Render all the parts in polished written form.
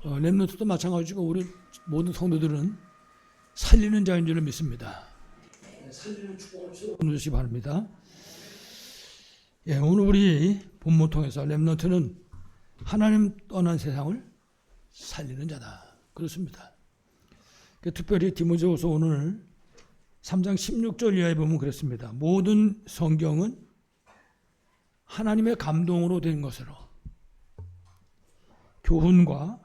렘넌트도 마찬가지고 우리 모든 성도들은 살리는 자인 줄을 믿습니다. 살리는 축복을 주시기 바랍니다. 예, 오늘 우리 본문 통해서 렘넌트는 하나님 떠난 세상을 살리는 자다. 그렇습니다. 특별히 디모데후서 오늘 3장 16절 이하에 보면 그렇습니다. 모든 성경은 하나님의 감동으로 된 것으로 교훈과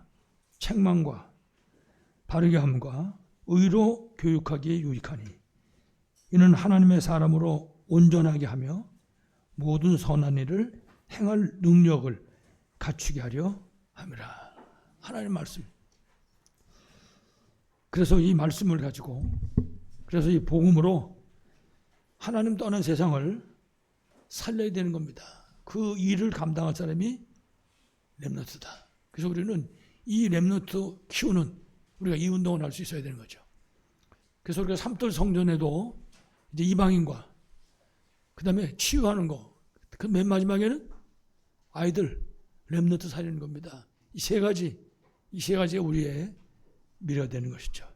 책망과 바르게 함과 의로 교육하기에 유익하니 이는 하나님의 사람으로 온전하게 하며 모든 선한 일을 행할 능력을 갖추게 하려 함이라. 하나님 말씀. 그래서 이 말씀을 가지고 그래서 이 복음으로 하나님 떠난 세상을 살려야 되는 겁니다. 그 일을 감당할 사람이 렘넌트다. 그래서 우리는 이 렘넌트 키우는 우리가 이 운동을 할 수 있어야 되는 거죠. 그래서 우리가 삼돌 성전에도 이제 이방인과 그 다음에 치유하는 거, 그 맨 마지막에는 아이들 렘넌트 살리는 겁니다. 이 세 가지가 우리의 미래가 되는 것이죠.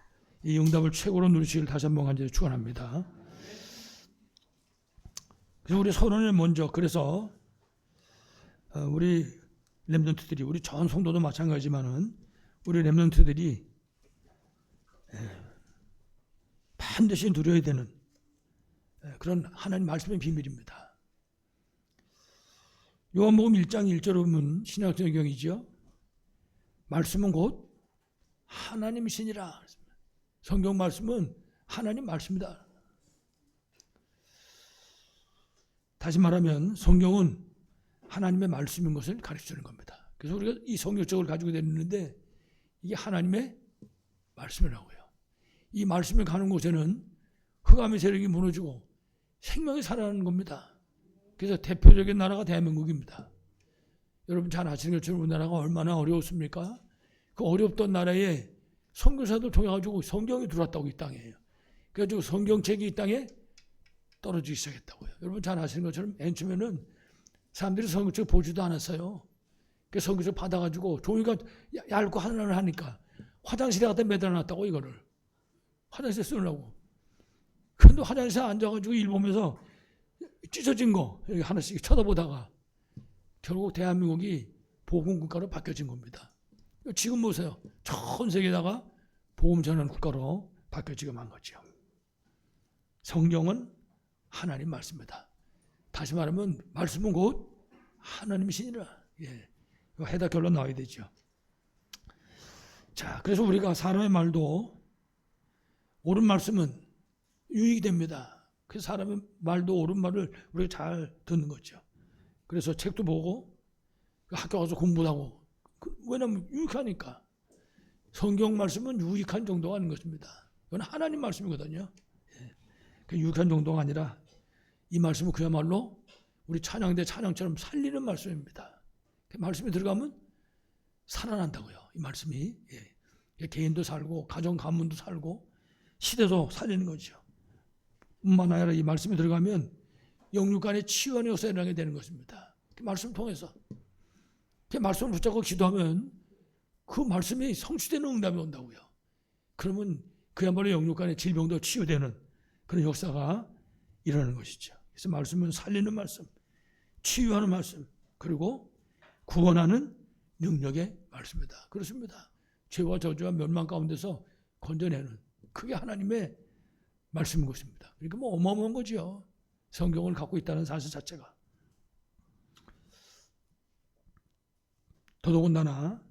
이 응답을 최고로 누리시길 다시 한번 간절히 축원합니다. 그래서 우리 서론을 먼저 그래서 우리 렘넌트들이 우리 전 성도도 마찬가지지만은 우리 렘넌트들이 반드시 누려야 되는 그런 하나님 말씀의 비밀입니다. 요한복음 1장 1절에 보면 신약성경이죠. 말씀은 곧 하나님이시니라. 성경 말씀은 하나님 말씀이다. 다시 말하면 성경은 하나님의 말씀인 것을 가르쳐주는 겁니다. 그래서 우리가 이 성경책을 가지고 다니는데 이게 하나님의 말씀이라고요. 이 말씀을 가는 곳에는 흑암의 세력이 무너지고 생명이 살아나는 겁니다. 그래서 대표적인 나라가 대한민국입니다. 여러분 잘 아시는 것처럼 우리나라가 얼마나 어려웠습니까? 그 어렵던 나라에 선교사들 통해가지고 성경이 들어왔다고 이 땅에요. 그래가지고 성경책이 이 땅에 떨어지기 시작했다고요. 여러분 잘 아시는 것처럼 맨 처음에는 사람들이 성경책 보지도 않았어요. 그 성경책 받아가지고 종이가 얇고 하나를 하니까 화장실에 갖다 매달아놨다고 이거를. 화장실에 쓰려고. 그런데 화장실에 앉아가지고 일 보면서 찢어진 거 여기 하나씩 쳐다보다가 결국 대한민국이 복음국가로 바뀌어진 겁니다. 지금 보세요. 전 세계에다가 복음 전하는 국가로 바뀌어지게 한 거죠. 성경은 하나님 말씀이다. 다시 말하면 말씀은 곧 하나님이시니라. 예. 해답 결론 나와야 되죠. 자, 그래서 우리가 사람의 말도 옳은 말씀은 유익이 됩니다. 그래서 사람의 말도 옳은 말을 우리가 잘 듣는 거죠. 그래서 책도 보고 학교 가서 공부도 하고 왜냐하면 유익하니까. 성경 말씀은 유익한 정도가 아닌 것입니다. 이건 하나님 말씀이거든요. 그 유익한 정도가 아니라 이 말씀은 그야말로 우리 찬양대 찬양처럼 살리는 말씀입니다. 그 말씀이 들어가면 살아난다고요. 이 말씀이. 개인도 살고 가정 가문도 살고 시대도 살리는 거죠. 뿐만 아니라 이 말씀이 들어가면 영육간의 치유하는 역사가 일어나게 되는 것입니다. 그 말씀을 통해서 그 말씀을 붙잡고 기도하면 그 말씀이 성취되는 응답이 온다고요. 그러면 그야말로 영육간의 질병도 치유되는 그런 역사가 일어나는 것이죠. 그래서 말씀은 살리는 말씀, 치유하는 말씀, 그리고 구원하는 능력의 말씀이다. 그렇습니다. 죄와 저주와 멸망 가운데서 건져내는 그게 하나님의 말씀인 것입니다. 그러니까 뭐 어마어마한 거죠. 성경을 갖고 있다는 사실 자체가. 더더군다나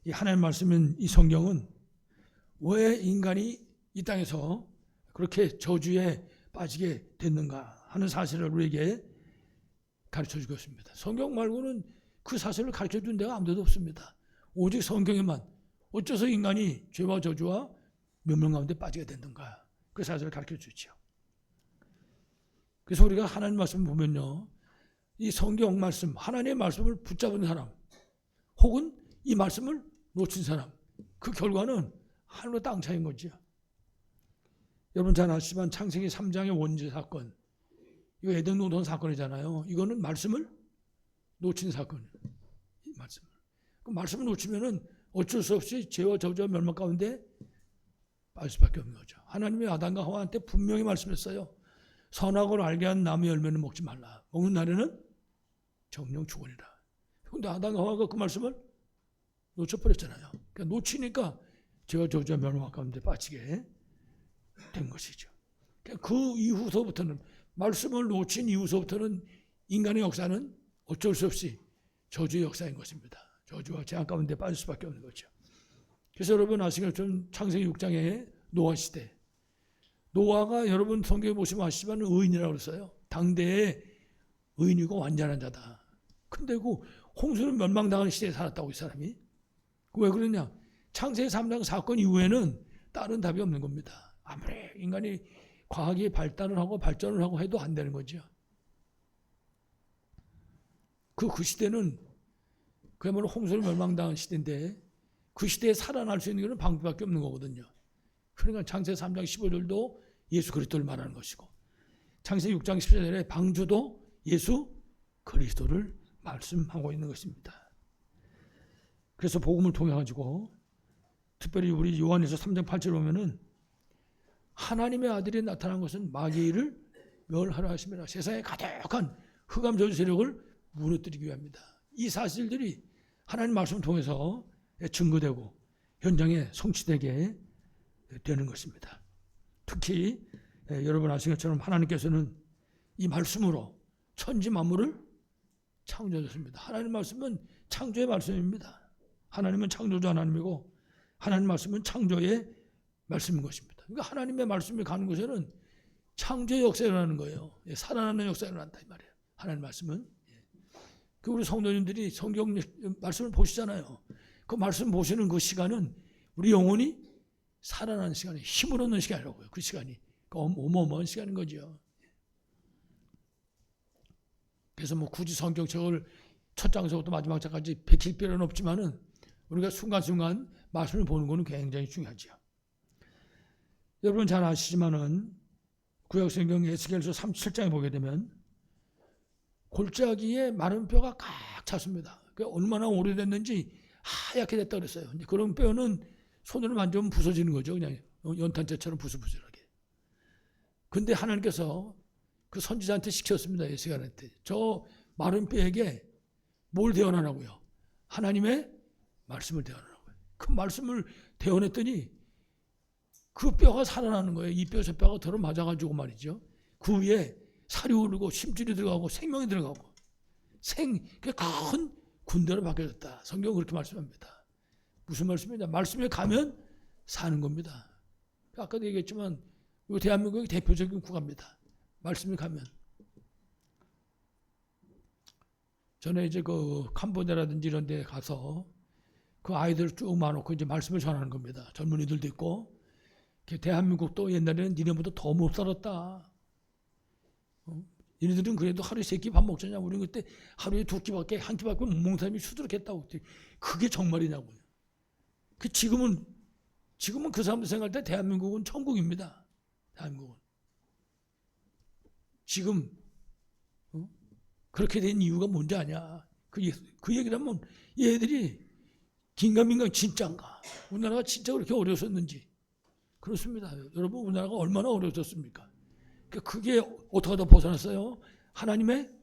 이 하나님의 말씀인 이 성경은 왜 인간이 이 땅에서 그렇게 저주에 빠지게 됐는가 하는 사실을 우리에게 가르쳐 주겠습니다. 성경 말고는 그 사실을 가르쳐 준 데가 아무데도 없습니다. 오직 성경에만 어째서 인간이 죄와 저주와 멸망 가운데 빠지게 됐는가 그 사실을 가르쳐 주죠. 그래서 우리가 하나님 말씀을 보면요. 이 성경 말씀, 하나님의 말씀을 붙잡은 사람 혹은 이 말씀을 놓친 사람 그 결과는 하늘과 땅 차이인 거죠. 여러분 잘 아시지만 창세기 3장의 원죄 사건 이거 에덴 동산 사건이잖아요. 이거는 말씀을 놓친 사건이에요. 이 말씀을. 그 말씀을 놓치면은 어쩔 수 없이 죄와 저주와 멸망 가운데 빠질 수밖에 없는 거죠. 하나님이 아담과 하와한테 분명히 말씀했어요. 선악을 알게 한 나무 열매는 먹지 말라. 먹는 날에는 정령 죽으리라. 그런데 아담과 하와가 그 말씀을 놓쳐버렸잖아요. 그러니까 놓치니까 죄와 저주와 멸망 가운데 빠지게 된 것이죠. 그러니까 그 이후서부터는, 말씀을 놓친 이후서부터는 인간의 역사는 어쩔 수 없이 저주의 역사인 것입니다. 저주와 재앙 가운데 빠질 수밖에 없는 거죠. 그래서 여러분 아시는 것처럼 창세기 6장에 노아 시대, 노아가 여러분 성경에 보시면 아시지만 의인이라고 그랬어요. 당대의 의인이고 완전한 자다. 근데 그 홍수는 멸망당한 시대에 살았다고 이 사람이. 왜 그러냐? 창세기 3장 사건 이후에는 다른 답이 없는 겁니다. 아무리 인간이 과학이 발달을 하고 발전을 하고 해도 안 되는 거죠. 그 시대는 그야말로 홍수를 멸망당한 시대인데 그 시대에 살아날 수 있는 것은 방법밖에 없는 거거든요. 그러니까 창세기 3장 15절도 예수 그리스도를 말하는 것이고, 창세기 6장 14절에 방주도 예수 그리스도를 말씀하고 있는 것입니다. 그래서 복음을 통해 가지고 특별히 우리 요한에서 3장 8절 보면은 하나님의 아들이 나타난 것은 마귀를 멸하라 하심이라. 세상에 가득한 흑암 저주 세력을 무너뜨리기 위함이다. 이 사실들이 하나님 말씀을 통해서 증거되고 현장에 성취되게 되는 것입니다. 특히 여러분 아시는 것처럼 하나님께서는 이 말씀으로 천지 만물을 창조하셨습니다. 하나님 말씀은 창조의 말씀입니다. 하나님은 창조주 하나님이고 하나님 말씀은 창조의 말씀인 것입니다. 그러니까 하나님의 말씀이 가는 곳에는 창조의 역사가 일어나는 거예요. 살아나는 역사가 일어난다 이 말이에요. 하나님 말씀은. 그 우리 성도님들이 성경 말씀을 보시잖아요. 그 말씀 보시는 그 시간은 우리 영혼이 살아나는 시간이, 힘을 얻는 시간이라고요. 그 시간이. 그 어마어마한 시간인 거죠. 그래서 뭐 굳이 성경책을 첫 장서부터 마지막 장까지 베낄 필요는 없지만은 우리가 순간순간 말씀을 보는 것은 굉장히 중요하죠. 여러분 잘 아시지만은 구약성경 에스겔서 37장에 보게 되면 골짜기에 마른 뼈가 꽉 찼습니다. 얼마나 오래됐는지 하얗게 됐다 그랬어요. 그런 뼈는 손으로 만지면 부서지는 거죠. 그냥 연탄재처럼 부스부스하게. 근데 하나님께서 그 선지자한테 시켰습니다. 에스겔한테. 저 마른 뼈에게 뭘 대언하라고요? 하나님의 말씀을 대언하라고요. 그 말씀을 대언했더니 그 뼈가 살아나는 거예요. 이 뼈 저 뼈가 더러 맞아가지고 말이죠. 그 위에 살이 오르고 심줄이 들어가고 생명이 들어가고 큰 군대로 바뀌어졌다. 성경은 그렇게 말씀합니다. 무슨 말씀이냐? 말씀에 가면 사는 겁니다. 아까도 얘기했지만 이 대한민국의 대표적인 국가입니다. 말씀에 가면. 전에 이제 그 캄보디아라든지 이런 데 가서 그 아이들 쭉 모아놓고 이제 말씀을 전하는 겁니다. 젊은이들도 있고. 대한민국도 옛날에는 니네보다 더 못 살았다. 얘네들은 그래도 하루에 3끼 밥 먹잖냐. 우리는 그때 하루에 2끼밖에, 1끼밖에 못 먹는 사람이 수두룩했다고. 그게 정말이냐고요. 지금은 그 사람들 생각할 때 대한민국은 천국입니다. 대한민국은. 지금 그렇게 된 이유가 뭔지 아냐. 그 얘기를 하면 얘들이 긴가민가 진짜인가. 우리나라가 진짜 그렇게 어려웠었는지. 그렇습니다. 여러분 우리나라가 얼마나 어려웠습니까? 그게 어떻게 하다 벗어났어요? 하나님의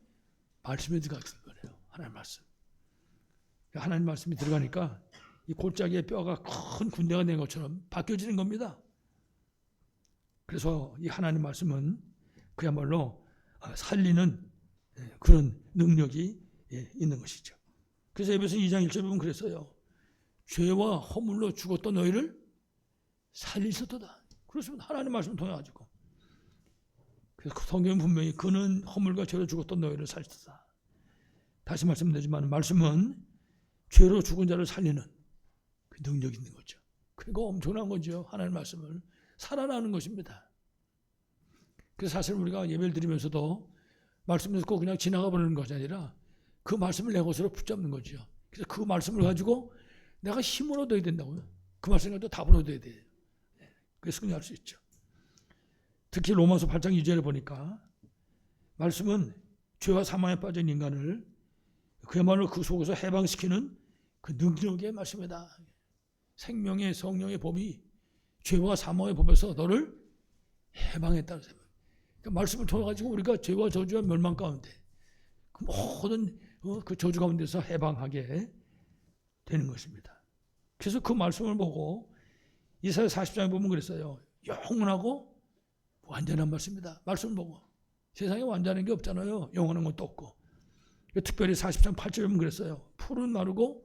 말씀이 들어갔을 거예요. 하나님 말씀. 하나님 말씀이 들어가니까 이 골짜기의 뼈가 큰 군대가 된 것처럼 바뀌어지는 겁니다. 그래서 이 하나님 말씀은 그야말로 살리는 그런 능력이 있는 것이죠. 그래서 에베소 2장 1절 보면 그랬어요. 죄와 허물로 죽었던 너희를 살리셨도다. 그렇습니다. 하나님 말씀 통해 가지고. 그래서 성경은 분명히 그는 허물과 죄로 죽었던 너희를 살리셨다. 다시 말씀드리지만 말씀은 죄로 죽은 자를 살리는 그 능력이 있는 거죠. 그거 엄청난 거죠. 하나님 말씀을 살아나는 것입니다. 그래서 사실 우리가 예배를 드리면서도 말씀 듣고 그냥 지나가 버리는 것이 아니라 그 말씀을 내 것으로 붙잡는 거죠. 그래서 그 말씀을 가지고 내가 힘을 얻어야 된다고요. 그 말씀을 가지고 답을 얻어야 돼요. 그래서 승리할 수 있죠. 특히 로마서 8장 2절에 보니까 말씀은 죄와 사망에 빠진 인간을 그야말로 그 속에서 해방시키는 그 능력의 말씀이다. 생명의 성령의 법이 죄와 사망의 법에서 너를 해방했다는 생각. 그러니까 말씀을 통해 가지고 우리가 죄와 저주와 멸망 가운데 그 모든 그 저주 가운데서 해방하게 되는 것입니다. 그래서 그 말씀을 보고 이사야 40장에 보면 그랬어요. 영원하고 완전한 말씀이다. 말씀을 보고 세상에 완전한 게 없잖아요. 영원한 것도 없고. 특별히 40장 8절에 보면 그랬어요. 풀은 마르고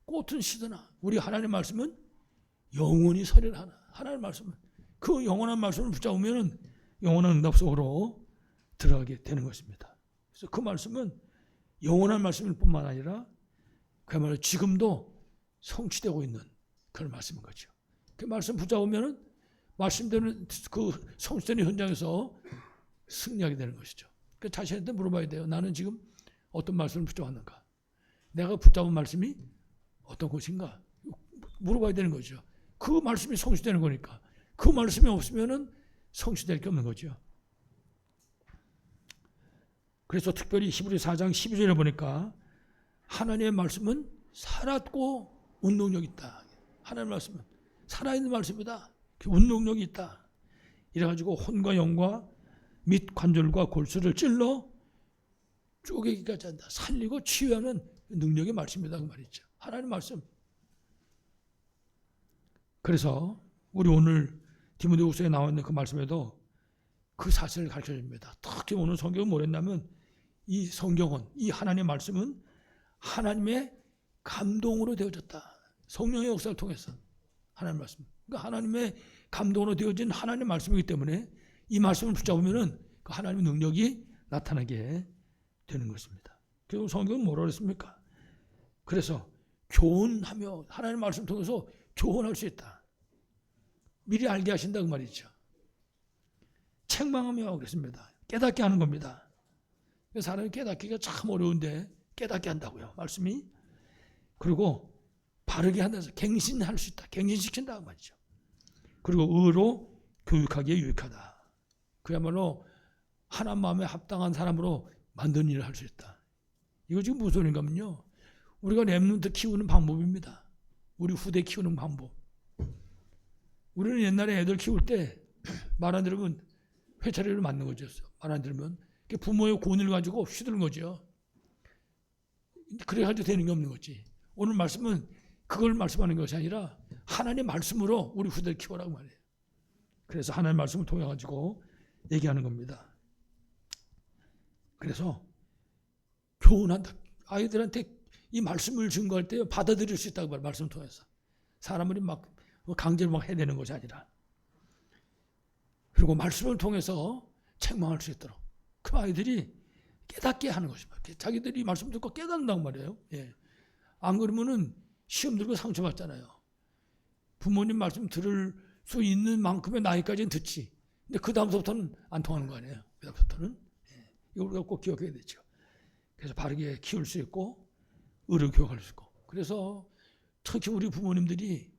꽃은 시드나 우리 하나님의 말씀은 영원히 서리라 하나. 하나님의 말씀은 그 영원한 말씀을 붙잡으면 영원한 응답 속으로 들어가게 되는 것입니다. 그래서 그 말씀은 영원한 말씀일 뿐만 아니라 그야말로 지금도 성취되고 있는 그런 말씀인 거죠. 그 말씀 붙잡으면 말씀되는 그 성취되는 현장에서 승리하게 되는 것이죠. 그 자신한테 물어봐야 돼요. 나는 지금 어떤 말씀을 붙잡았는가? 내가 붙잡은 말씀이 어떤 것인가? 물어봐야 되는 거죠. 그 말씀이 성취되는 거니까. 그 말씀이 없으면 성취될 게 없는 거죠. 그래서 특별히 히브리 4장 12절에 보니까 하나님의 말씀은 살았고 운동력 있다. 하나님의 말씀은 살아있는 말씀이다. 운동력이 있다. 이래가지고 혼과 영과 및 관절과 골수를 찔러 쪼개기까지 한다. 살리고 치유하는 능력의 말씀이다. 그 말이죠. 하나님의 말씀. 그래서 우리 오늘 디모데후서에 나와 있는 그 말씀에도 그 사실을 가르쳐 줍니다. 특히 오늘 성경은 뭐랬냐면 이 성경은 이 하나님의 말씀은 하나님의 감동으로 되어졌다. 성령의 역사를 통해서 하나님의 말씀. 그러니까 하나님의 감동으로 되어진 하나님의 말씀이기 때문에 이 말씀을 붙잡으면은 그 하나님의 능력이 나타나게 되는 것입니다. 그리고 성경은 뭐라 그랬습니까? 그래서 교훈하며 하나님의 말씀을 통해서 교훈할 수 있다. 미리 알게 하신다 그 말이죠. 책망하며 그랬습니다. 깨닫게 하는 겁니다. 사람이 깨닫기가 참 어려운데 깨닫게 한다고요. 말씀이. 그리고 바르게 한다서 갱신할 수 있다. 갱신시킨다 그 말이죠. 그리고 의로 교육하기에 유익하다. 그야말로 하나님 마음에 합당한 사람으로 만드는 일을 할 수 있다. 이거 지금 무슨 소리인가 하면요. 우리가 렘넌트 키우는 방법입니다. 우리 후대 키우는 방법. 우리는 옛날에 애들 키울 때 말 안 들으면 회차리를 맞는 거죠. 말 안 들으면 부모의 권위를 가지고 휘두른 거죠. 그래가지고 되는 게 없는 거지. 오늘 말씀은 그걸 말씀하는 것이 아니라 하나님의 말씀으로 우리 후대를 키워라고 말해요. 그래서 하나님의 말씀을 통해 가지고 얘기하는 겁니다. 그래서 교훈한다. 아이들한테 이 말씀을 증거할 때 받아들일 수 있다고 말해요. 말씀을 통해서. 사람들이 막 강제로 막 해내는 것이 아니라. 그리고 말씀을 통해서 책망할 수 있도록 그 아이들이 깨닫게 하는 것입니다. 자기들이 말씀 듣고 깨닫는다고 말이에요. 예. 안 그러면은 시험 들고 상처받잖아요. 부모님 말씀 들을 수 있는 만큼의 나이까지는 듣지. 근데 그 다음부터는 안 통하는 거 아니에요. 그 다음부터는. 예. 이걸 우리가 꼭 기억해야 되죠. 그래서 바르게 키울 수 있고 의로 교육할 수 있고. 그래서 특히 우리 부모님들이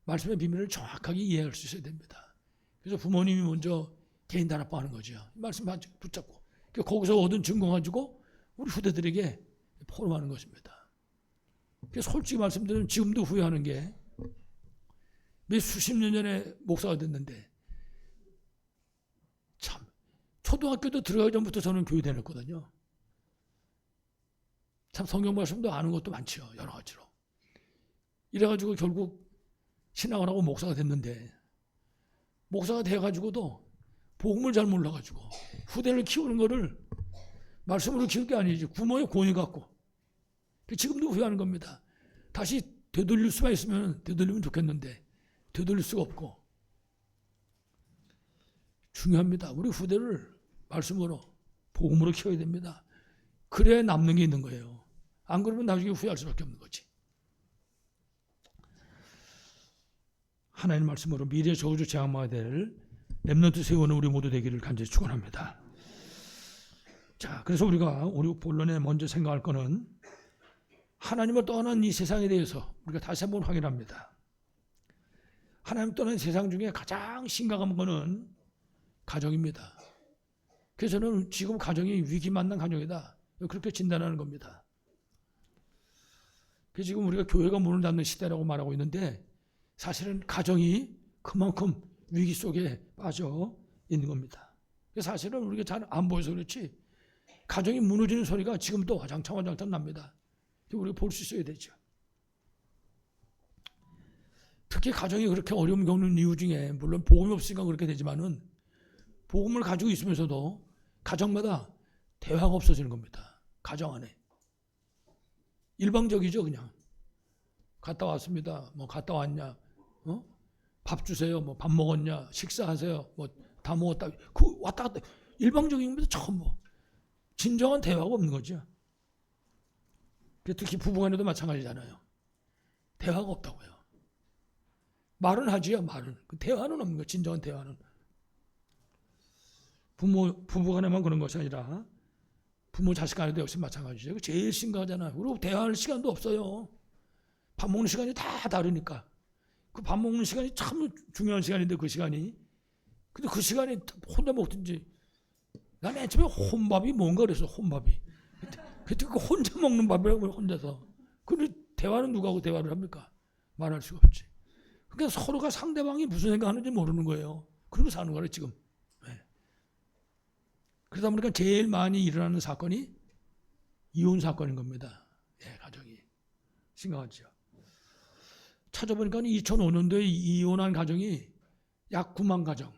말씀의 비밀을 정확하게 이해할 수 있어야 됩니다. 그래서 부모님이 먼저 개인 단합하는 거죠. 말씀 붙잡고 거기서 얻은 증거 가지고 우리 후대들에게 포럼하는 것입니다. 그래서 솔직히 말씀드리면 지금도 후회하는 게 몇 수십 년 전에 목사가 됐는데 참 초등학교도 들어가기 전부터 저는 교회 다녔거든요. 참 성경 말씀도 아는 것도 많죠. 여러 가지로. 이래가지고 결국 신앙을 하고 목사가 됐는데 목사가 돼가지고도 복음을 잘 몰라가지고 후대를 키우는 거를 말씀으로 키울 게 아니지 부모의 권위 갖고 지금도 후회하는 겁니다. 다시 되돌릴 수만 있으면 되돌리면 좋겠는데 되돌릴 수가 없고 중요합니다. 우리 후대를 말씀으로 복음으로 키워야 됩니다. 그래야 남는 게 있는 거예요. 안 그러면 나중에 후회할 수밖에 없는 거지. 하나님 말씀으로 미래 저주 제한마가 될 렘넌트 세우는 우리 모두 되기를 간절히 축원합니다. 자, 그래서 우리 본론에 먼저 생각할 거는 하나님을 떠난 이 세상에 대해서 우리가 다시 한번 확인합니다. 하나님 떠난 세상 중에 가장 심각한 거는 가정입니다. 그래서 저는 지금 가정이 위기 만난 가정이다. 그렇게 진단하는 겁니다. 그래서 지금 우리가 교회가 문을 닫는 시대라고 말하고 있는데 사실은 가정이 그만큼 위기 속에 빠져 있는 겁니다. 사실은 우리가 잘 안 보여서 그렇지 가정이 무너지는 소리가 지금도 화장창 납니다. 우리가 볼 수 있어야 되죠. 특히 가정이 그렇게 어려움 겪는 이유 중에 물론 복음이 없으니까 그렇게 되지만은 복음을 가지고 있으면서도 가정마다 대화가 없어지는 겁니다. 가정 안에. 일방적이죠, 그냥. 갔다 왔습니다. 뭐 갔다 왔냐? 밥 주세요. 뭐 밥 먹었냐? 식사하세요. 뭐 다 먹었다. 그 왔다 갔다 일방적인 겁니다. 전부. 진정한 대화가 없는 거죠. 특히 부부간에도 마찬가지잖아요. 대화가 없다고요. 말은 하지요, 말은. 그 대화는 없는 거예요. 진정한 대화는. 부부간에만 그런 것이 아니라 부모 자식 간에도 역시 마찬가지죠. 제일 심각하잖아요. 그리고 대화할 시간도 없어요. 밥 먹는 시간이 다 다르니까. 그 밥 먹는 시간이 참 중요한 시간인데 그 시간이. 근데 그 시간에 혼자 먹든지. 난 맨 처음에 혼밥이 뭔가 그랬어. 혼밥이. 그때 그 혼자 먹는 밥이라고 혼자서. 근데 대화는 누구하고 대화를 합니까? 말할 수가 없지. 그러니까 서로가 상대방이 무슨 생각하는지 모르는 거예요. 그리고 사는 거예요 지금. 네. 그러다 보니까 제일 많이 일어나는 사건이 이혼 사건인 겁니다. 예, 가정이. 심각하죠. 찾아보니까 2005년도에 이혼한 가정이 약 9만 가정.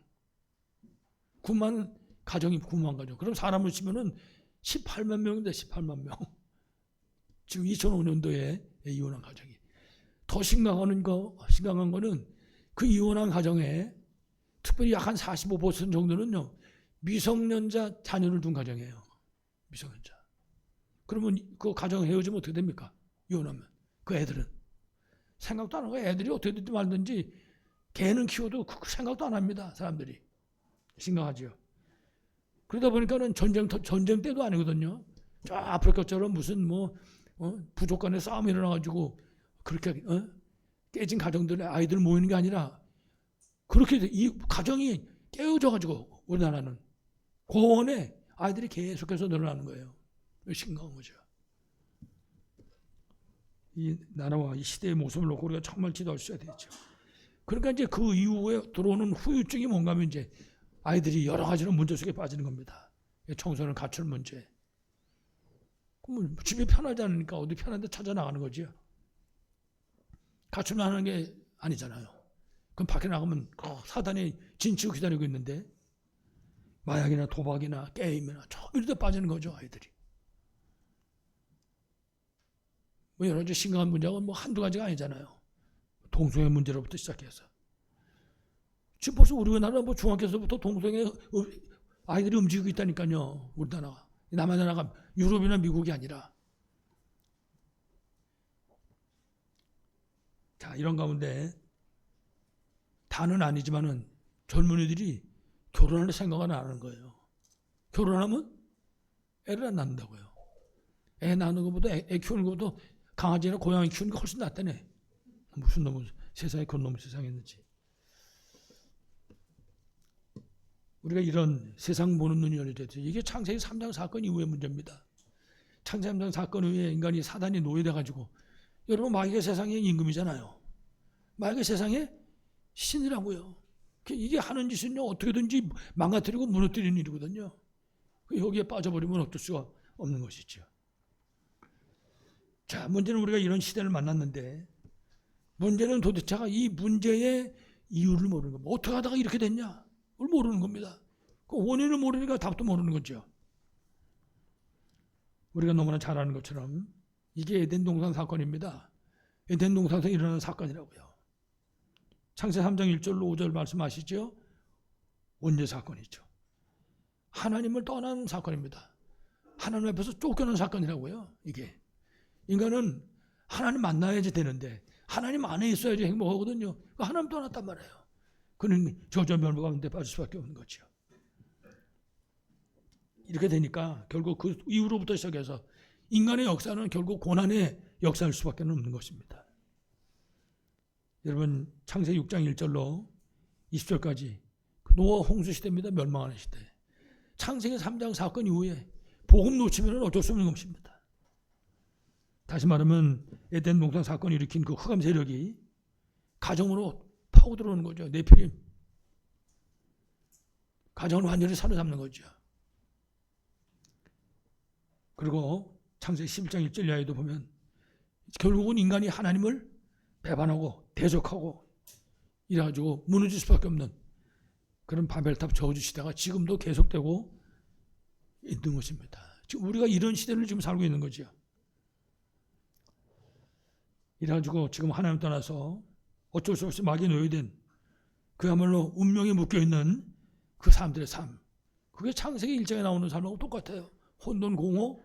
9만 가정이 9만 가정. 그럼 사람을 치면은 18만 명인데 18만 명. 지금 2005년도에 이혼한 가정이. 더 심각한 거는 그 이혼한 가정에 특별히 약 한 45% 정도는요. 미성년자 자녀를 둔 가정이에요. 미성년자. 그러면 그 가정 헤어지면 어떻게 됩니까? 이혼하면. 그 애들은. 생각도 안 하고 애들이 어떻게 됐든 말든지 개는 키워도 그 생각도 안 합니다. 사람들이. 심각하죠. 그러다 보니까는 전쟁 때도 아니거든요. 저 아프리카처럼 무슨 부족 간에 싸움이 일어나가지고 그렇게 깨진 가정들의 아이들 모이는 게 아니라 그렇게 이 가정이 깨어져가지고 우리나라는 고원에 아이들이 계속해서 늘어나는 거예요. 심각한 거죠. 이 나라와 이 시대의 모습을 놓고 우리가 정말 기도할 수 있어야 되죠. 그러니까 이제 그 이후에 들어오는 후유증이 뭔가 하면 이제 아이들이 여러 가지로 문제 속에 빠지는 겁니다. 청소년 가출 문제. 그럼 집이 편하지 않으니까 어디 편한 데 찾아 나가는 거죠. 가출만 하는 게 아니잖아요. 그럼 밖에 나가면 사단이 진치고 기다리고 있는데 마약이나 도박이나 게임이나 이런 데 빠지는 거죠, 아이들이. 여러 가지 심각한 문제가 한두 가지가 아니잖아요. 동성애 문제로부터 시작해서. 지금 벌써 우리나라 중학교에서부터 동성애 아이들이 움직이고 있다니까요. 우리나라가. 남한나라가 유럽이나 미국이 아니라. 자, 이런 가운데 다는 아니지만은 젊은이들이 결혼할 생각은 안 하는 거예요. 결혼하면 애를 안 낳는다고요. 애 낳는 것보다 애 키우는 것보다 강아지나 고양이 키우는 게 훨씬 낫다네. 무슨 놈의 세상에 그런 놈의 세상이 있는지. 우리가 이런 세상 보는 눈이 열려졌죠. 이게 창세기 3장 사건 이후의 문제입니다. 창세기 3장 사건 이후에 인간이 사단이 노예돼가지고 여러분 마귀가 세상의 임금이잖아요. 마귀가 세상의 신이라고요. 이게 하는 짓은요 어떻게든지 망가뜨리고 무너뜨리는 일이거든요. 여기에 빠져버리면 어쩔 수가 없는 것이죠. 자, 문제는 우리가 이런 시대를 만났는데 문제는 도대체가 이 문제의 이유를 모르는 겁니다. 어떻게 하다가 이렇게 됐냐? 그걸 모르는 겁니다. 그 원인을 모르니까 답도 모르는 거죠. 우리가 너무나 잘 아는 것처럼 이게 에덴 동산 사건입니다. 에덴 동산에서 일어나는 사건이라고요. 창세 3장 1절로 5절 말씀하시죠. 원죄 사건이죠. 하나님을 떠난 사건입니다. 하나님 앞에서 쫓겨난 사건이라고요. 이게. 인간은 하나님 만나야지 되는데 하나님 안에 있어야지 행복하거든요. 하나님 떠났단 말이에요. 그는 저주와 멸망 가운데 빠질 수밖에 없는 거죠. 이렇게 되니까 결국 그 이후로부터 시작해서 인간의 역사는 결국 고난의 역사일 수밖에 없는 것입니다. 여러분 창세기 6장 1절로 20절까지 노아 홍수 시대입니다. 멸망하는 시대. 창세기 3장 사건 이후에 복음 놓치면 어쩔 수 없는 것입니다. 다시 말하면 에덴 동산 사건을 일으킨 그 흑암 세력이 가정으로 파고 들어오는 거죠. 네피림. 가정을 완전히 사로잡는 거죠. 그리고 창세기 11장 1절 이하에도 보면 결국은 인간이 하나님을 배반하고 대적하고 이래가지고 무너질 수밖에 없는 그런 바벨탑 저주 시대가 지금도 계속되고 있는 것입니다. 지금 우리가 이런 시대를 지금 살고 있는 거죠. 이래가지고 지금 하나님 떠나서 어쩔 수 없이 막이 놓여된 그야말로 운명에 묶여있는 그 사람들의 삶, 그게 창세기 1장에 나오는 삶하고 똑같아요. 혼돈, 공허,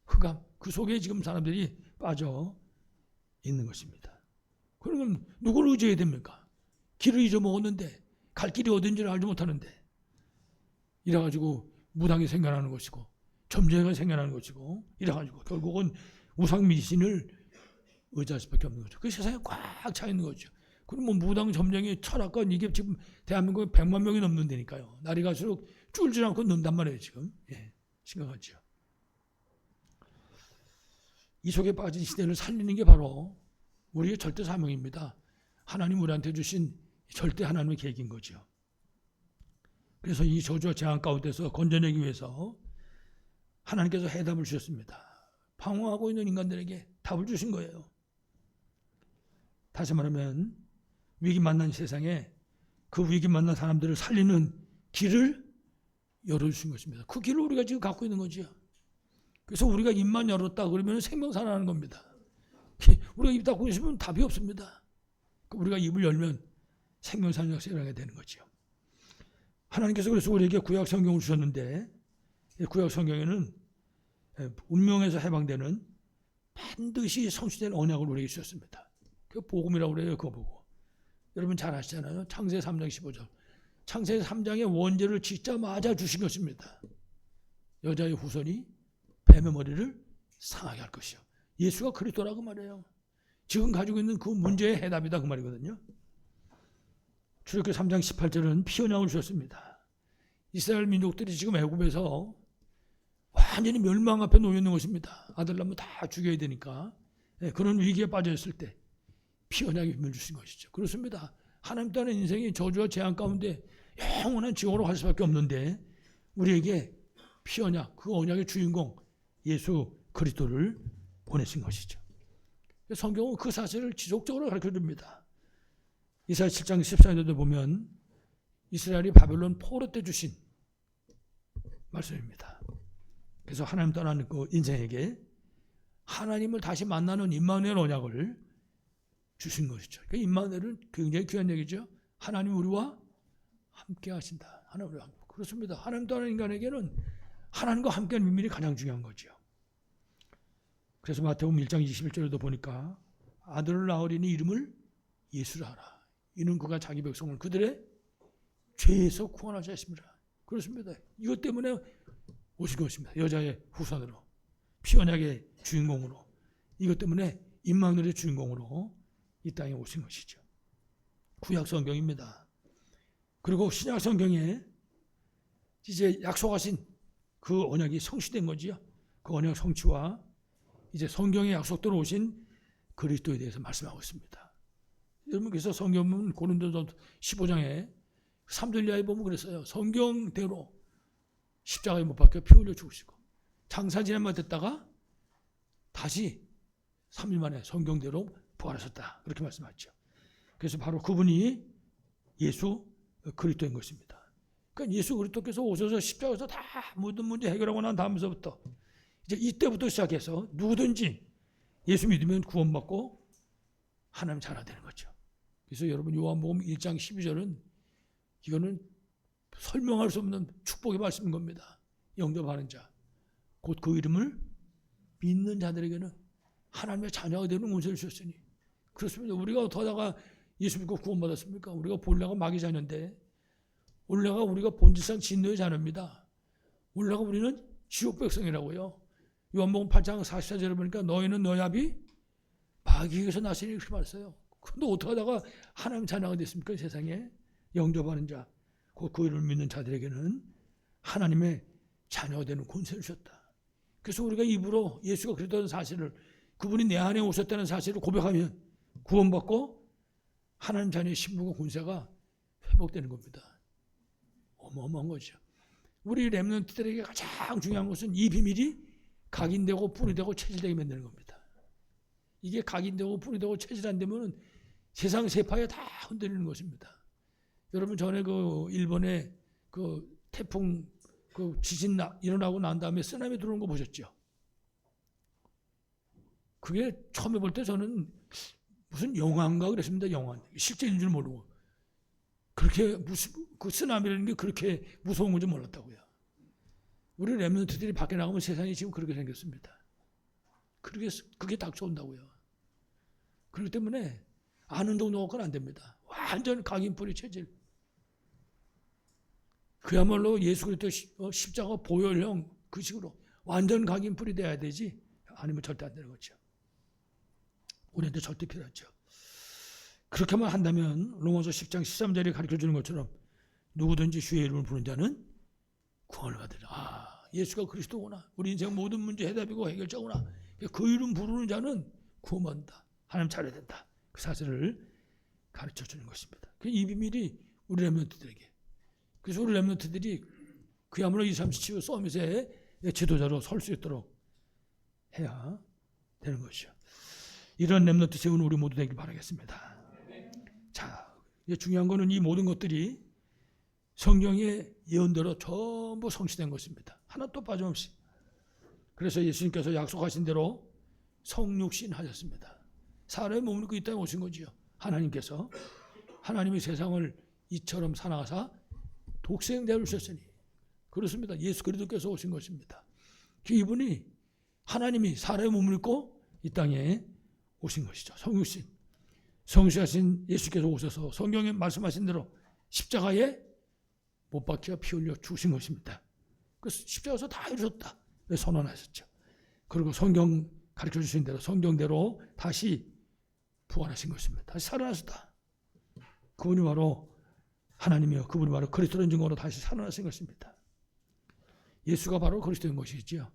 흑암, 그 속에 지금 사람들이 빠져 있는 것입니다. 그러면 누구를 의지해야 됩니까? 길을 잊어먹었는데 갈 길이 어딘지를 알지 못하는데 이래가지고 무당이 생겨나는 것이고 점쟁이가 생겨나는 것이고 이래가지고 결국은 우상미신을 의지할 수밖에 없는 거죠. 그 세상에 꽉 차 있는 거죠. 그럼 뭐 무당, 점쟁이, 철학관 이게 지금 대한민국에 100만 명이 넘는다니까요. 날이 갈수록 줄지 않고 는단 말이에요 지금. 예, 심각하죠. 이 속에 빠진 시대를 살리는 게 바로 우리의 절대 사명입니다. 하나님 우리한테 주신 절대 하나님의 계획인 거죠. 그래서 이 저주와 재앙 가운데서 건져내기 위해서 하나님께서 해답을 주셨습니다. 방황하고 있는 인간들에게 답을 주신 거예요. 다시 말하면 위기 만난 세상에 그 위기 만난 사람들을 살리는 길을 열어주신 것입니다. 그 길을 우리가 지금 갖고 있는 거죠. 그래서 우리가 입만 열었다 그러면 생명 살아나는 겁니다. 우리가 입 닫고 있으면 답이 없습니다. 우리가 입을 열면 생명 사는 역사를 하게 되는 거죠. 하나님께서 그래서 우리에게 구약 성경을 주셨는데 구약 성경에는 운명에서 해방되는 반드시 성취된 언약을 우리에게 주셨습니다. 그 복음이라고 그래요. 그거 보고. 여러분 잘 아시잖아요. 창세기 3장 15절. 창세기 3장의 원죄를 짓자마자 주신 것입니다. 여자의 후손이 뱀의 머리를 상하게 할 것이요. 예수가 그리스도라고 말해요. 지금 가지고 있는 그 문제의 해답이다 그 말이거든요. 출애굽기 3장 18절은 피언약을 주셨습니다. 이스라엘 민족들이 지금 애굽에서 완전히 멸망 앞에 놓여 있는 것입니다. 아들 낳으면 다 죽여야 되니까. 그런 위기에 빠져 있을 때 피언약의 힘을 주신 것이죠. 그렇습니다. 하나님 따는 인생이 저주와 재앙 가운데 영원한 지옥으로 갈 수밖에 없는데 우리에게 피언약, 그 언약의 주인공 예수 그리스도를 보내신 것이죠. 성경은 그 사실을 지속적으로 가르쳐줍니다. 이사야 7장 14절에도 보면 이스라엘이 바벨론 포로 때 주신 말씀입니다. 그래서 하나님 떠나는 그 인생에게 하나님을 다시 만나는 임마누엘 언약을 주신 것이죠. 그 임마누엘은 굉장히 귀한 얘기죠. 하나님 우리와 함께 하신다. 하나님 우리와 함께. 그렇습니다. 하나님 떠나는 인간에게는 하나님과 함께하는 비밀이 가장 중요한 거죠. 그래서 마태복음 1장 21절에도 보니까 아들을 낳으리니 이름을 예수라 하라. 이는 그가 자기 백성을 그들의 죄에서 구원하자 했습니다. 그렇습니다. 이것 때문에 오신 것입니다. 여자의 후손으로, 피언약의 주인공으로, 이것 때문에 임마누엘의 주인공으로 이 땅에 오신 것이죠. 구약 성경입니다. 그리고 신약 성경에 이제 약속하신 그 언약이 성취된 거지요. 그 언약 성취와 이제 성경에 약속대로 오신 그리스도에 대해서 말씀하고 있습니다. 여러분 그래서 성경 보면 고린도서 15장에 3절 이하에 보면 그랬어요. 성경대로 십자가에 못 박혀 피 흘려 죽으시고 장사 지낸만 됐다가 다시 3일 만에 성경대로 부활하셨다. 그렇게 말씀하죠. 그래서 바로 그분이 예수 그리스도인 것입니다. 그러니까 예수 그리스도께서 오셔서 십자가에서 다 모든 문제 해결하고 난 다음서부터 이제 이때부터 시작해서 누구든지 예수 믿으면 구원받고 하나님 자녀가 되는 거죠. 그래서 여러분 요한복음 1장 12절은 이거는 설명할 수 없는 축복의 말씀인 겁니다. 영접하는 자, 곧 그 이름을 믿는 자들에게는 하나님의 자녀가 되는 은혜를 주셨으니 그렇습니다. 우리가 어떠다가 예수 믿고 구원받았습니까? 우리가 본래가 마귀 자녀인데 원래가 우리가 본질상 진노의 자녀입니다. 원래가 우리는 지옥 백성이라고요. 요한복음 8장 44절에 보니까 너희는 너희 아비 마귀에게서 나시니 이렇게 말했어요. 근데 어떻게 하다가 하나님 자녀가 됐습니까? 이 세상에 영접하는 자, 곧 그 이름을 믿는 자들에게는 하나님의 자녀가 되는 권세를 주셨다. 그래서 우리가 입으로 예수가 그랬다는 사실을 그분이 내 안에 오셨다는 사실을 고백하면 구원받고 하나님 자녀의 신분과 군세가 회복되는 겁니다. 어마어마한 거죠. 우리 렘넌트들에게 가장 중요한 것은 이 비밀이 각인되고 분이되고 체질되게 만드는 겁니다. 이게 각인되고 분이되고 체질 안 되면 세상 세파에 다 흔들리는 것입니다. 여러분 전에 그 일본에 그 태풍 그 지진 일어나고 난 다음에 쓰나미 들어오는 거 보셨죠? 그게 처음에 볼 때 저는 무슨 영화인가 그랬습니다. 영화. 실제인 줄 모르고. 그렇게 그 쓰나미라는 게 그렇게 무서운 건지 몰랐다고요. 우리 렘넌트들이 밖에 나가면 세상이 지금 그렇게 생겼습니다. 그게 닥쳐온다고요. 그렇기 때문에 아는 정도 갖고는 안 됩니다. 완전 각인뿌리 체질. 그야말로 예수 그리스도 십자가 보혈형 그 식으로 완전 각인뿌리 돼야 되지 아니면 절대 안 되는 거죠. 우리한테 절대 필요하죠. 그렇게만 한다면 로마서 10장 13절이 가르쳐주는 것처럼 누구든지 주의 이름을 부르는 자는 구원을 받으리라. 예수가 그리스도구나. 우리 인생 모든 문제 해답이고 해결자구나. 그 이름 부르는 자는 구원받는다. 하나님 잘해야 된다. 그 사실을 가르쳐주는 것입니다. 이 비밀이 우리 렘넌트들에게. 그래서 우리 렘넌트들이 그야말로 237 서밋의 지도자로 설 수 있도록 해야 되는 것이죠. 이런 렘넌트 세우는 우리 모두 되길 바라겠습니다. 자, 중요한 거는 이 모든 것들이 성경의 예언대로 전부 성취된 것입니다. 하나도 빠짐없이. 그래서 예수님께서 약속하신 대로 성육신 하셨습니다. 사람의 몸을 입고 이 땅에 오신 거지요. 하나님께서 하나님이 세상을 이처럼 사랑하사 독생자를 주셨으니 그렇습니다. 예수 그리스도께서 오신 것입니다. 이분이 하나님이 사람의 몸을 입고 이 땅에 오신 것이죠. 성육신. 성취하신 예수께서 오셔서 성경에 말씀하신 대로 십자가에 못 박혀 피 흘려 죽으신 것입니다. 그래서 십자가에서 다 이루셨다 선언하셨죠. 그리고 성경 가르쳐 주신 대로 성경대로 다시 부활하신 것입니다. 다시 살아나셨다. 그분이 바로 하나님이요. 그분이 바로 그리스도인 증거로 다시 살아나신 것입니다. 예수가 바로 그리스도인 것이지요.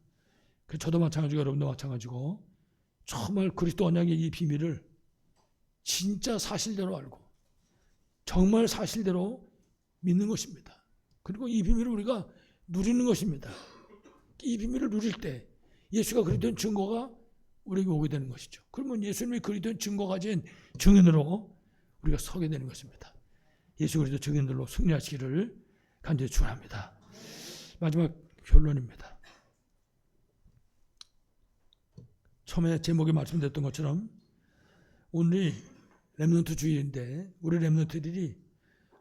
저도 마찬가지고 여러분도 마찬가지고 정말 그리스도 언약의 이 비밀을 진짜 사실대로 알고 정말 사실대로 믿는 것입니다. 그리고 이 비밀을 우리가 누리는 것입니다. 이 비밀을 누릴 때 예수가 그리스도인 증거가 우리에게 오게 되는 것이죠. 그러면 예수님이 그리스도인 증거 가진 증인으로 우리가 서게 되는 것입니다. 예수 그리스도 증인들로 승리하시기를 간절히 축원합니다. 마지막 결론입니다. 처음에 제목에 말씀드렸던 것처럼 오늘이 렘넌트 주일인데 우리 렘넌트들이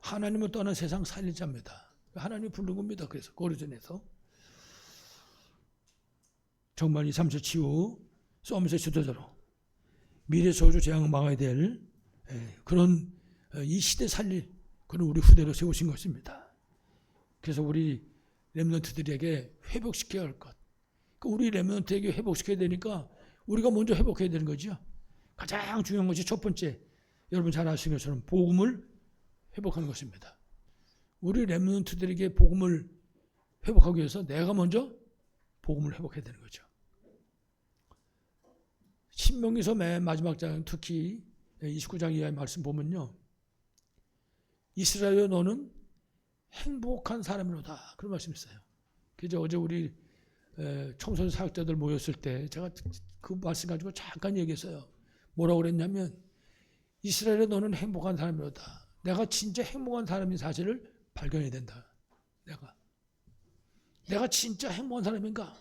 하나님을 떠난 세상 살리자입니다. 하나님이 부른 겁니다. 그래서 고려전에서 정말 2, 3세 치유 서밋의 지도자로 미래 저주 재앙을 막아야 될 그런 이 시대 살릴 그런 우리 후대로 세우신 것입니다. 그래서 우리 렘넌트들에게 회복시켜야 할 것. 우리 렘넌트에게 회복시켜야 되니까 우리가 먼저 회복해야 되는 거죠. 가장 중요한 것이 첫 번째, 여러분 잘 아시는 것처럼 복음을 회복하는 것입니다. 우리 렘넌트들에게 복음을 회복하기 위해서 내가 먼저 복음을 회복해야 되는 거죠. 신명기서 맨 마지막 장, 특히 29장 이하의 말씀 보면요. 이스라엘여 너는 행복한 사람이로다. 그런 말씀이 있어요. 그래서 어제 우리 청소년 사역자들 모였을 때 제가 그 말씀 가지고 잠깐 얘기했어요. 뭐라고 그랬냐면 이스라엘에 너는 행복한 사람이로다. 내가 진짜 행복한 사람인 사실을 발견해야 된다. 내가 진짜 행복한 사람인가?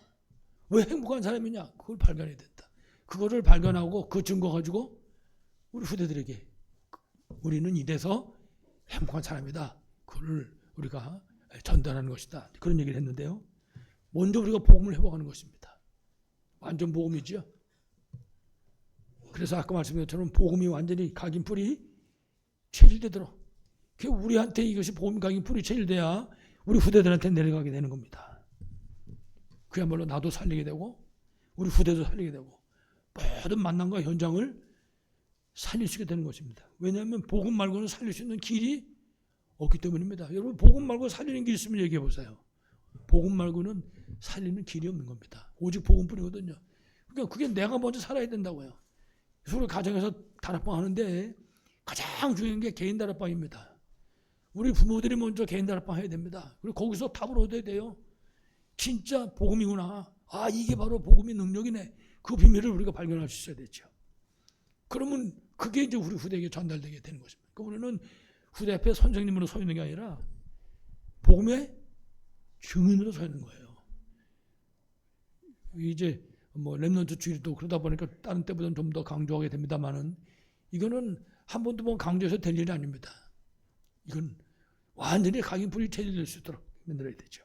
왜 행복한 사람이냐? 그걸 발견해야 된다. 그거를 발견하고 그 증거 가지고 우리 후대들에게 우리는 이래서 행복한 사람이다. 그걸 우리가 전달하는 것이다. 그런 얘기를 했는데요. 먼저 우리가 복음을 회복하는 것입니다. 완전 복음이죠. 그래서 아까 말씀드린 것처럼 복음이 완전히 각인 뿌리 체질되도록 우리한테 이것이 복음 각인 뿌리 체질돼야 우리 후대들한테 내려가게 되는 겁니다. 그야말로 나도 살리게 되고 우리 후대도 살리게 되고 모든 만남과 현장을 살릴 수 있게 되는 것입니다. 왜냐하면 복음 말고는 살릴 수 있는 길이 없기 때문입니다. 여러분 복음 말고 살리는 길 있으면 얘기해 보세요. 복음 말고는 살리는 길이 없는 겁니다. 오직 복음뿐이거든요. 그러니까 그게 내가 먼저 살아야 된다고요. 서로 가정에서 다락방 하는데 가장 중요한 게 개인 다락방입니다. 우리 부모들이 먼저 개인 다락방 해야 됩니다. 그리고 거기서 답을 얻어야 돼요. 진짜 복음이구나. 아, 이게 바로 복음의 능력이네. 그 비밀을 우리가 발견할 수 있어야 되죠. 그러면 그게 이제 우리 후대에게 전달되게 되는 것입니다. 그러니까 우리는 후대 앞에 선생님으로 서 있는 게 아니라 복음의 증인으로 서 있는 거예요. 이제 뭐 렘넌트 주일도 그러다 보니까 다른 때보다는 좀 더 강조하게 됩니다만은 이거는 한 번 두 번 강조해서 될 일이 아닙니다. 이건 완전히 각인풀이 체질될 수 있도록 만들어야 되죠.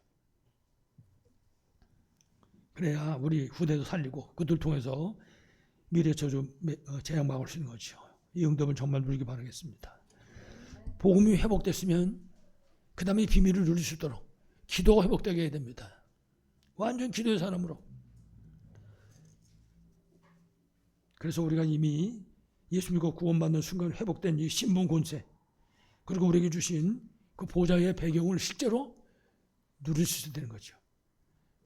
그래야 우리 후대도 살리고 그들 통해서 미래 저주 재앙 막을 수 있는 거죠. 이 응답을 정말 누리기 바라겠습니다. 복음이 회복됐으면 그 다음에 비밀을 누릴 수 있도록 기도가 회복되게 해야 됩니다. 완전 기도의 사람으로. 그래서 우리가 이미 예수 믿고 구원받는 순간 회복된 이 신분 권세 그리고 우리에게 주신 그 보좌의 배경을 실제로 누릴 수 있어야 되는 거죠.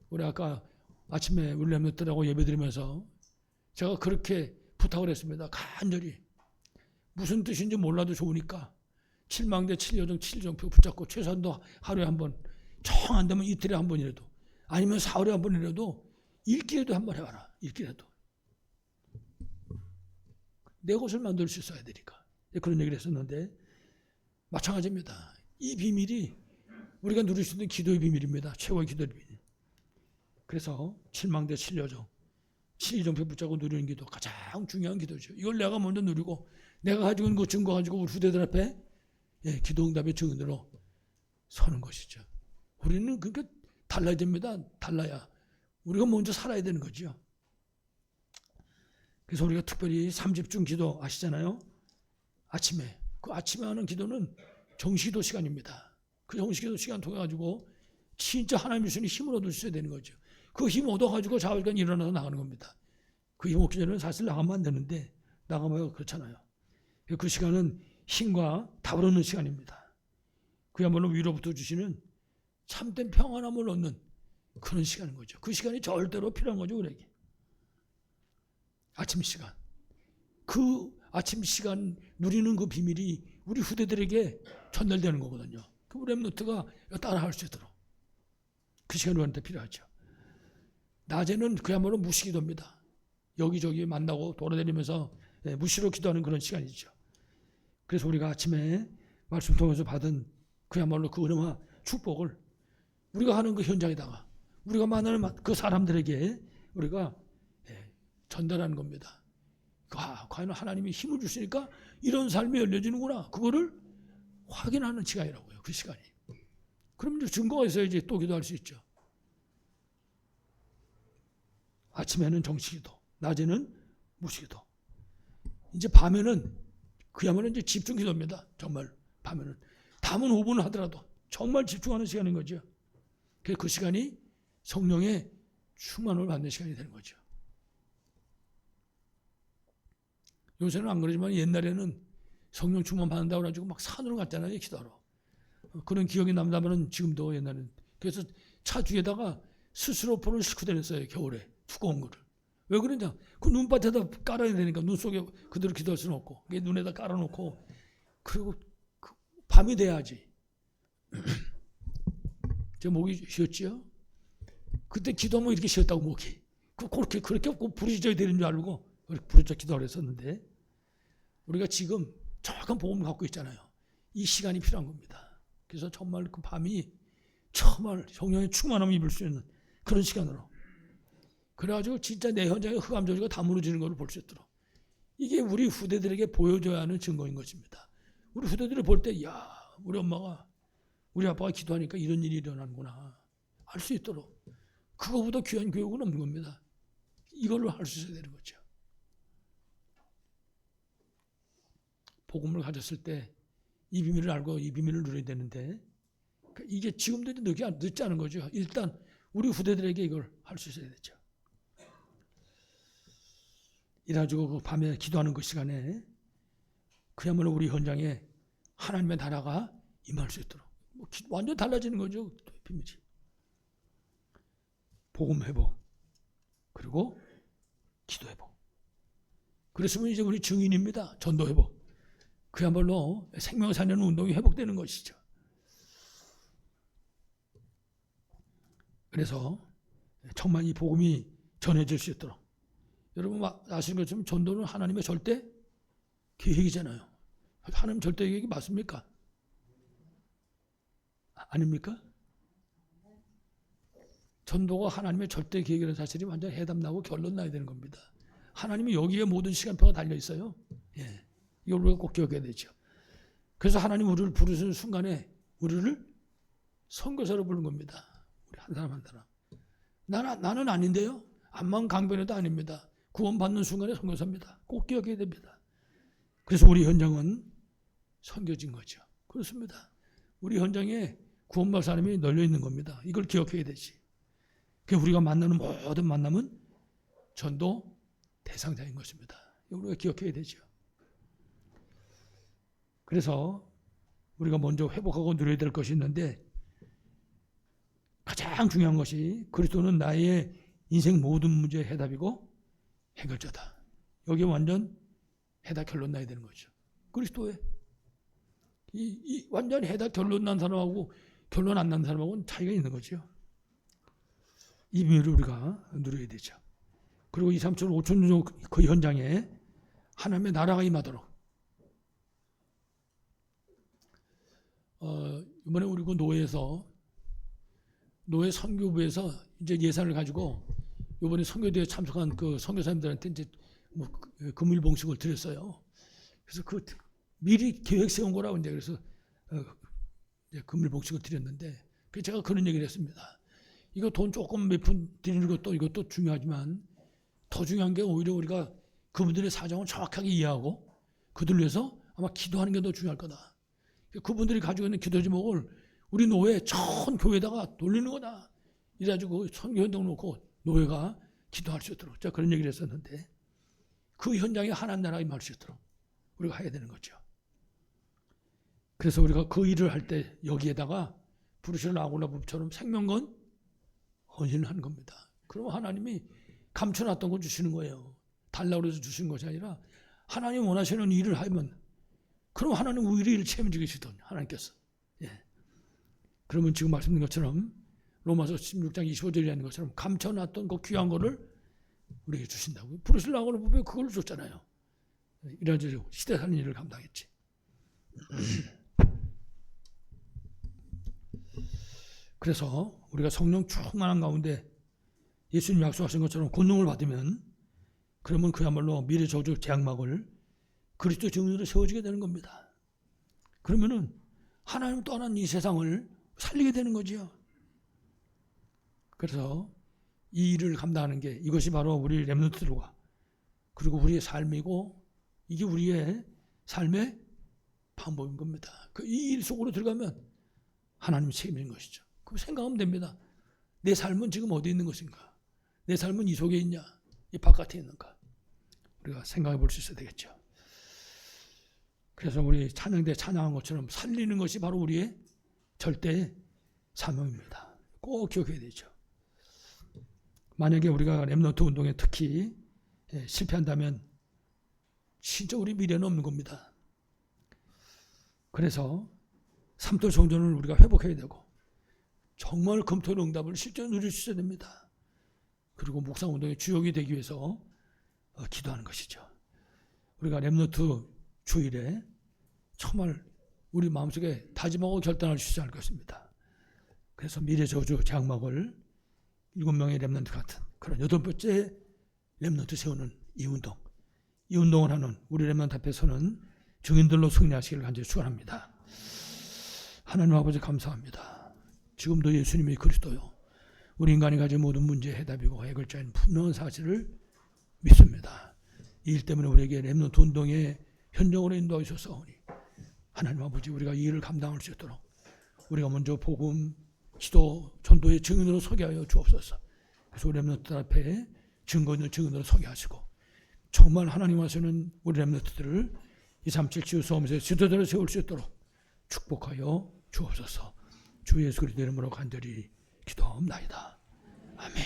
우리 아까 아침에 우리 렘넌트들하고 예배드리면서 제가 그렇게 부탁을 했습니다. 간절히 무슨 뜻인지 몰라도 좋으니까 7망대 7여정 7정표 붙잡고 최소한도 하루에 한 번, 정 안 되면 이틀에 한 번이라도 아니면 사흘에 한 번이라도 읽기라도 한 번 해봐라. 읽기라도. 내 것을 만들 수 있어야 되니까. 그런 얘기를 했었는데 마찬가지입니다. 이 비밀이 우리가 누릴 수 있는 기도의 비밀입니다. 최고의 기도의 비밀. 그래서 7망대 7여정 7정표 붙잡고 누리는 기도 가장 중요한 기도죠. 이걸 내가 먼저 누리고 내가 가지고 있는 그 증거 가지고 우리 후대들 앞에 기도 응답의 증인으로 서는 것이죠. 우리는 그러니까 달라야 됩니다. 달라야 우리가 먼저 살아야 되는 거죠. 그래서 우리가 특별히 3집중 기도 아시잖아요. 아침에 그 아침에 하는 기도는 정시기도 시간입니다. 그 정시기도 시간 통해 가지고 진짜 하나님의 주시는 힘을 얻을 수 있어야 되는 거죠. 그 힘 얻어가지고 자발간 일어나서 나가는 겁니다. 그 힘 얻기 전에는 사실 나가면 안 되는데 나가면 그렇잖아요. 그 시간은 힘과 답을 얻는 시간입니다. 그야말로 위로부터 주시는 참된 평안함을 얻는 그런 시간인 거죠. 그 시간이 절대로 필요한 거죠, 우리에게. 아침 시간. 그 아침 시간 누리는 그 비밀이 우리 후대들에게 전달되는 거거든요. 그 렘넌트가 따라할 수 있도록. 그 시간이 우리한테 필요하죠. 낮에는 그야말로 무시기도입니다. 여기저기 만나고 돌아다니면서 무시로 기도하는 그런 시간이죠. 그래서 우리가 아침에 말씀 통해서 받은 그야말로 그 은혜와 축복을 우리가 하는 그 현장에다가 우리가 만나는 그 사람들에게 우리가 전달하는 겁니다. 과연 하나님이 힘을 주시니까 이런 삶이 열려지는구나. 그거를 확인하는 시간이라고요. 그 시간이. 그럼 이제 증거가 있어야지 또 기도할 수 있죠. 아침에는 정시기도, 낮에는 무시기도. 이제 밤에는 그야말로 이제 집중기도입니다. 정말 밤에는 담은 5분 하더라도 정말 집중하는 시간인 거죠. 그 시간이 성령의 충만을 받는 시간이 되는 거죠. 요새는 안 그러지만 옛날에는 성령 충만 받는다고 해가지고 막 산으로 갔잖아요, 기도하러. 그런 기억이 남다면 지금도 옛날에는. 그래서 차 뒤에다가 스스로포를 싣고 다녔어요, 겨울에. 두꺼운 거를. 왜 그러냐? 그 눈밭에다 깔아야 되니까 눈 속에 그대로 기도할 수는 없고 눈에다 깔아놓고 그리고 밤이 돼야지. 제 목이 쉬었지요? 그때 기도하면 이렇게 쉬었다고 목이. 그렇게 부르짖어야 되는 줄 알고 부르짖어 기도를 했었는데 우리가 지금 정확한 복음을 갖고 있잖아요. 이 시간이 필요한 겁니다. 그래서 정말 그 밤이 정말 성령의 충만함을 입을 수 있는 그런 시간으로. 그래가지고 진짜 내 현장에 흑암 저주가 다 무너지는 걸 볼 수 있도록. 이게 우리 후대들에게 보여줘야 하는 증거인 것입니다. 우리 후대들을 볼 때, 야, 우리 엄마가, 우리 아빠가 기도하니까 이런 일이 일어나는구나. 알 수 있도록. 그거보다 귀한 교육은 없는 겁니다. 이걸로 할 수 있어야 되는 거죠. 복음을 가졌을 때 이 비밀을 알고 이 비밀을 누려야 되는데 이게 지금도 늦지 않은 거죠. 일단 우리 후대들에게 이걸 할 수 있어야 되죠. 이래가지고 그 밤에 기도하는 그 시간에 그야말로 우리 현장에 하나님의 나라가 임할 수 있도록 완전 달라지는 거죠. 비밀이. 복음 회복 그리고 기도 회복. 그랬으면 이제 우리 증인입니다. 전도 회복. 그야말로 생명 살리는 운동이 회복되는 것이죠. 그래서 정말 이 복음이 전해질 수 있도록, 여러분 아시는 것처럼 전도는 하나님의 절대 계획이잖아요. 하나님 절대 계획이 맞습니까? 아닙니까? 전도가 하나님의 절대 계획이라는 사실이 완전 해답나고 결론 나야 되는 겁니다. 하나님이 여기에 모든 시간표가 달려 있어요. 예, 이걸 우리가 꼭 기억해야 되죠. 그래서 하나님 우리를 부르시는 순간에 우리를 선교사로 부른 겁니다. 우리 한 사람 한 사람. 나는 아닌데요. 암만 강변해도 아닙니다. 구원받는 순간에 선교사입니다. 꼭 기억해야 됩니다. 그래서 우리 현장은 선교진 거죠. 그렇습니다. 우리 현장에 구원받을 사람이 널려 있는 겁니다. 이걸 기억해야 되지. 우리가 만나는 모든 만남은 전도 대상자인 것입니다. 우리가 기억해야 되죠. 그래서 우리가 먼저 회복하고 누려야 될 것이 있는데, 가장 중요한 것이 그리스도는 나의 인생 모든 문제의 해답이고 해결자다. 여기에 완전 해답 결론 나야 되는 거죠. 그리스도에 이 완전 해답 결론 난 사람하고 결론 안 난 사람하고는 차이가 있는 거죠. 이 비밀을 우리가 누려야 되죠. 그리고 2, 3천, 5천 년 그 현장에 하나님의 나라가 임하도록, 이번에 우리 그 노예 선교부에서 이제 예산을 가지고 이번에 선교대에 참석한 그 선교사님들한테 이제 뭐 금일 봉식을 드렸어요. 그래서 그 미리 계획 세운 거라고 이제 그래서 이제 금일 봉식을 드렸는데, 제가 그런 얘기를 했습니다. 이거 돈 조금 몇 푼 드리는 것도 이것도 중요하지만 더 중요한 게 오히려 우리가 그분들의 사정을 정확하게 이해하고 그들을 위해서 아마 기도하는 게 더 중요할 거다. 그분들이 가지고 있는 기도 제목을 우리 노예 전 교회에다가 돌리는 거다. 이래가지고 선교운동 놓고 노예가 기도할 수 있도록 제가 그런 얘기를 했었는데, 그 현장에 하나님 나라가 임할 수 있도록 우리가 해야 되는 거죠. 그래서 우리가 그 일을 할 때 여기에다가 부르시는 아골라법처럼 생명건 헌신을 하는 겁니다. 그러면 하나님이 감춰놨던 거 주시는 거예요. 달라고 해서 주시는 것이 아니라 하나님 원하시는 일을 하면, 그럼 하나님 우리 일을 책임지시던 하나님께서. 예. 그러면 지금 말씀드린 것처럼 로마서 16장 25절이라는 것처럼 감춰놨던 그 귀한 거를 우리에게 주신다고요. 부르시려고 하는 법에 그걸 줬잖아요. 이래가지고 시대 사는 일을 감당했지. 그래서 우리가 성령 충만한 가운데 예수님 약속하신 것처럼 권능을 받으면, 그러면 그야말로 미래 저주 재앙막을 그리스도 증인으로 세워지게 되는 겁니다. 그러면은 하나님 떠난 이 세상을 살리게 되는 거지요. 그래서 이 일을 감당하는 게 이것이 바로 우리 렘넌트들과 그리고 우리의 삶이고, 이게 우리의 삶의 방법인 겁니다. 이 일 속으로 들어가면 하나님이 책임진 것이죠. 그럼 생각하면 됩니다. 내 삶은 지금 어디 있는 것인가? 내 삶은 이 속에 있냐? 이 바깥에 있는가? 우리가 생각해 볼 수 있어야 되겠죠. 그래서 우리 찬양대 찬양한 것처럼 살리는 것이 바로 우리의 절대 사명입니다. 꼭 기억해야 되죠. 만약에 우리가 렘넌트 운동에 특히 실패한다면 진짜 우리 미래는 없는 겁니다. 그래서 삼도 성전을 우리가 회복해야 되고, 정말 금토일 응답을 실제로 누릴 수 있어야 됩니다. 그리고 묵상운동의 주역이 되기 위해서 기도하는 것이죠. 우리가 렘넌트 주일에 정말 우리 마음속에 다짐하고 결단할 수 있어야 할 것입니다. 그래서 미래 저주 재앙막을 7명의 렘넌트 같은 그런 8번째 렘넌트 세우는 이 운동을 하는 우리 렘넌트 앞에서는 증인들로 승리하시기를 간절히 축원합니다. 하나님 아버지 감사합니다. 지금도 예수님이 그리스도요, 우리 인간이 가진 모든 문제의 해답이고 해결자인 분명한 사실을 믿습니다. 이 일 때문에 우리에게 렘넌트 운동의 현장으로 인도하셔서오니 하나님 아버지, 우리가 이 일을 감당할 수 있도록 우리가 먼저 복음, 기도, 전도의 증인으로 서게 하여 주옵소서. 그래서 우리 렘넌트 앞에 증거 있는 증인으로 서게 하시고, 정말 하나님 하시는 우리 렘넌트들을 237 치유소험에서 지도자로 세울 수 있도록 축복하여 주옵소서. 주 예수 그리스도 이름으로 간절히 기도하옵나이다. 아멘.